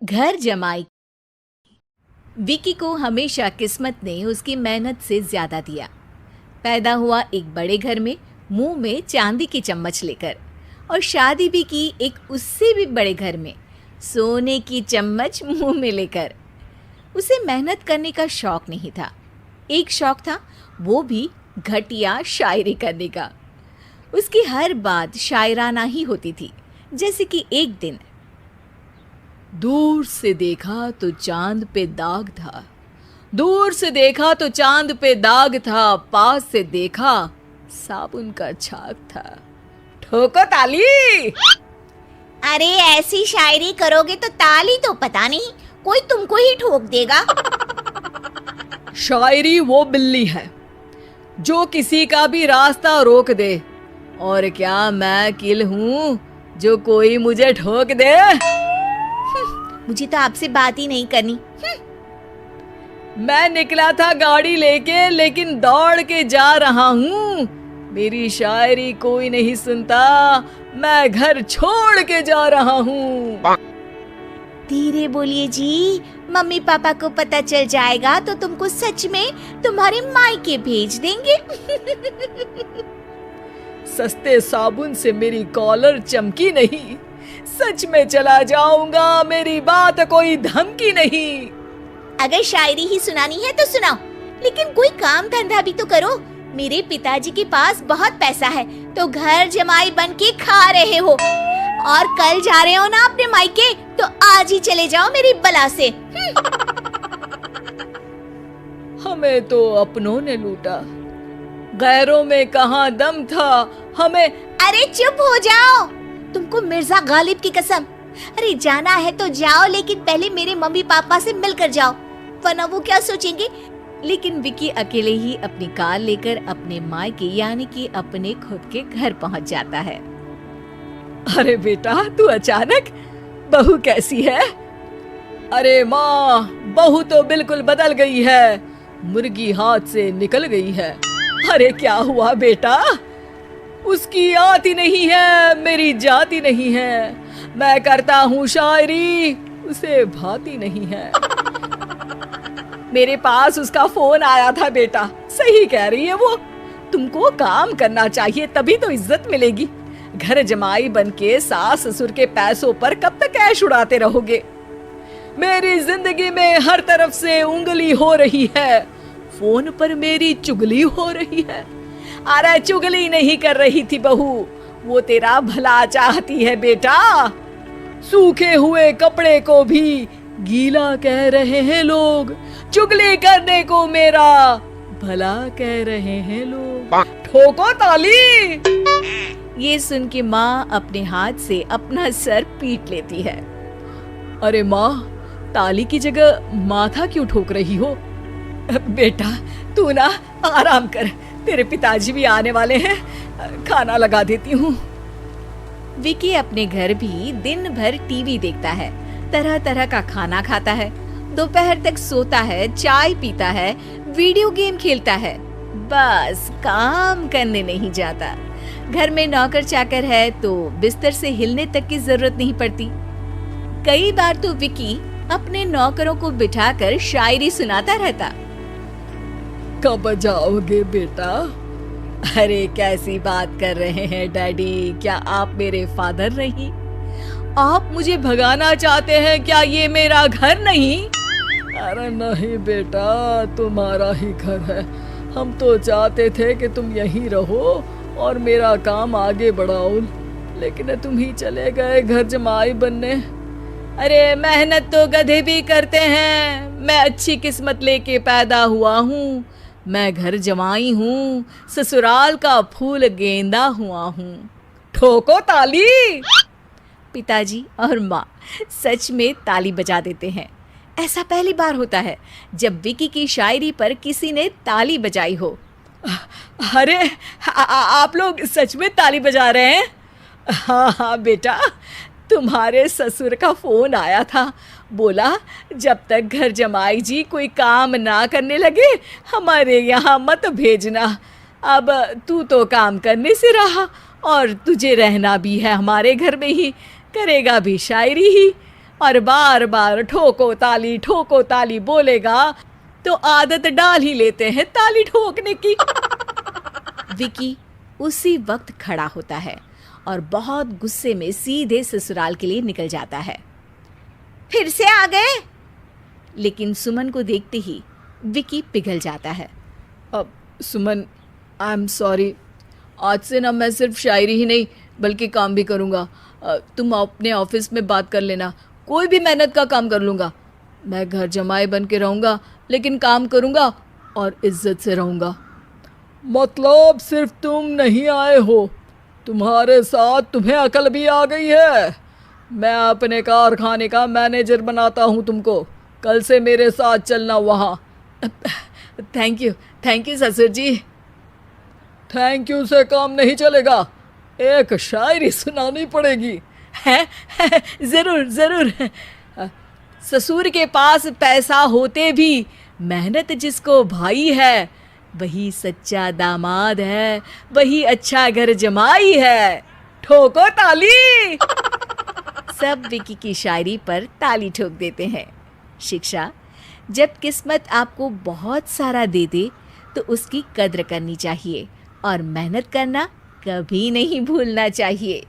घर जमाई। विकी को हमेशा किस्मत ने उसकी मेहनत से ज्यादा दिया। पैदा हुआ एक बड़े घर में, मुंह में चांदी की चम्मच लेकर, और शादी भी की एक उससे भी बड़े घर में, सोने की चम्मच मुंह में लेकर। उसे मेहनत करने का शौक नहीं था। एक शौक था, वो भी घटिया शायरी करने का। उसकी हर बात शायराना ही होती थी। जैसे कि एक दिन, दूर से देखा तो चांद पे दाग था, दूर से देखा तो चांद पे दाग था, पास से देखा साबुन का छाग था। ठोको ताली। अरे ऐसी शायरी करोगे तो ताली तो पता नहीं, कोई तुमको ही ठोक देगा। शायरी वो बिल्ली है जो किसी का भी रास्ता रोक दे, और क्या मैं किल हूँ जो कोई मुझे ठोक दे। मुझे तो आपसे बात ही नहीं करनी। मैं निकला था गाड़ी लेके, लेकिन दौड़ के जा रहा हूँ। मेरी शायरी कोई नहीं सुनता, मैं घर छोड़ के जा रहा हूँ। धीरे बोलिए जी, मम्मी पापा को पता चल जाएगा तो तुमको सच में तुम्हारे मायके भेज देंगे। सस्ते साबुन से मेरी कॉलर चमकी नहीं, सच में चला जाऊंगा, मेरी बात कोई धमकी नहीं। अगर शायरी ही सुनानी है तो सुनाओ, लेकिन कोई काम धंधा भी तो करो। मेरे पिताजी के पास बहुत पैसा है, तो घर जमाई बन के खा रहे हो, और कल जा रहे हो ना अपने मायके, तो आज ही चले जाओ मेरी बला से। हमें तो अपनों ने लूटा, गैरों में कहाँ दम था हमें। अरे चुप हो जाओ, तुमको मिर्जा गालिब की कसम। अरे जाना है तो जाओ, लेकिन पहले मेरे मम्मी पापा से मिलकर जाओ, वरना वो क्या सोचेंगे। लेकिन विकी अकेले ही अपनी कार लेकर अपने मायके यानी कि अपने खुद के घर पहुंच जाता है। अरे बेटा, तू अचानक, बहू कैसी है? अरे माँ, बहू तो बिल्कुल बदल गई है, मुर्गी हाथ से निकल गई है। अरे क्या हुआ बेटा? उसकी आती नहीं है, मेरी जाती नहीं है। मैं करता हूँ शायरी, उसे भाती नहीं है। मेरे पास उसका फोन आया था बेटा, सही कह रही है वो। तुमको काम करना चाहिए, तभी तो इज्जत मिलेगी। घर जमाई बनके सास ससुर के पैसों पर कब तक ऐश उड़ाते रहोगे? मेरी जिंदगी में हर तरफ से उंगली हो रही है, फोन पर मेरी चुगली हो रही है। अरे चुगली नहीं कर रही थी बहू, वो तेरा भला चाहती है बेटा। सूखे हुए कपड़े को भी गीला कह रहे हैं लोग, चुगली करने को मेरा भला कह रहे हैं लोग। ठोको ताली। ये सुन के माँ अपने हाथ से अपना सर पीट लेती है। अरे माँ, ताली की जगह माथा क्यों ठोक रही हो? बेटा तू ना आराम कर, तेरे पिताजी भी आने वाले हैं, खाना लगा देती हूँ। विकी अपने घर भी दिन भर टीवी देखता है, तरह तरह का खाना खाता है, दोपहर तक सोता है, चाय पीता है, वीडियो गेम खेलता है, बस काम करने नहीं जाता। घर में नौकर चाकर है तो बिस्तर से हिलने तक की जरूरत नहीं पड़ती। कई बार तो विकी अपने नौकरों को बिठाकर शायरी सुनाता रहता। कब जाओगे बेटा? अरे कैसी बात कर रहे हैं डैडी, क्या आप मेरे फादर नहीं? आप मुझे भगाना चाहते हैं क्या? ये मेरा घर नहीं। अरे नहीं बेटा, तुम्हारा ही घर है। हम तो चाहते थे कि तुम यहीं रहो और मेरा काम आगे बढ़ाओ, लेकिन तुम ही चले गए घर जमाई बनने। अरे मेहनत तो गधे भी करते हैं, मैं अच्छी किस्मत लेके पैदा हुआ हूँ, मैं घर जमाई हूँ, ससुराल का फूल गेंदा हुआ हूँ। ठोको ताली। पिताजी और माँ सच में ताली बजा देते हैं। ऐसा पहली बार होता है जब विकी की शायरी पर किसी ने ताली बजाई हो। अरे आप लोग सच में ताली बजा रहे हैं? हाँ हाँ बेटा, तुम्हारे ससुर का फोन आया था, बोला जब तक घर जमाई जी कोई काम ना करने लगे हमारे यहाँ मत भेजना। अब तू तो काम करने से रहा और तुझे रहना भी है हमारे घर में ही, करेगा भी शायरी ही। और बार बार ठोको ताली बोलेगा तो आदत डाल ही लेते हैं ताली ठोकने की। विकी उसी वक्त खड़ा होता है और बहुत गुस्से में सीधे ससुराल के लिए निकल जाता है। फिर से आ गए? लेकिन सुमन को देखते ही विकी पिघल जाता है। अब सुमन, आई एम सॉरी, आज से ना मैं सिर्फ शायरी ही नहीं बल्कि काम भी करूँगा। तुम अपने ऑफिस में बात कर लेना, कोई भी मेहनत का काम कर लूँगा। मैं घर जमाई बन के रहूँगा लेकिन काम करूँगा और इज्जत से रहूँगा। मतलब सिर्फ तुम नहीं आए हो, तुम्हारे साथ तुम्हें अकल भी आ गई है। मैं अपने कारखाने का मैनेजर बनाता हूँ तुमको, कल से मेरे साथ चलना वहाँ। थैंक यू ससुर जी। थैंक यू से काम नहीं चलेगा, एक शायरी सुनानी पड़ेगी। है ज़रूर। ससुर के पास पैसा होते भी मेहनत जिसको भाई है, वही सच्चा दामाद है, वही अच्छा घर जमाई है। ठोको ताली। सब विकी की शायरी पर ताली ठोक देते हैं। शिक्षा, जब किस्मत आपको बहुत सारा दे दे तो उसकी कद्र करनी चाहिए और मेहनत करना कभी नहीं भूलना चाहिए।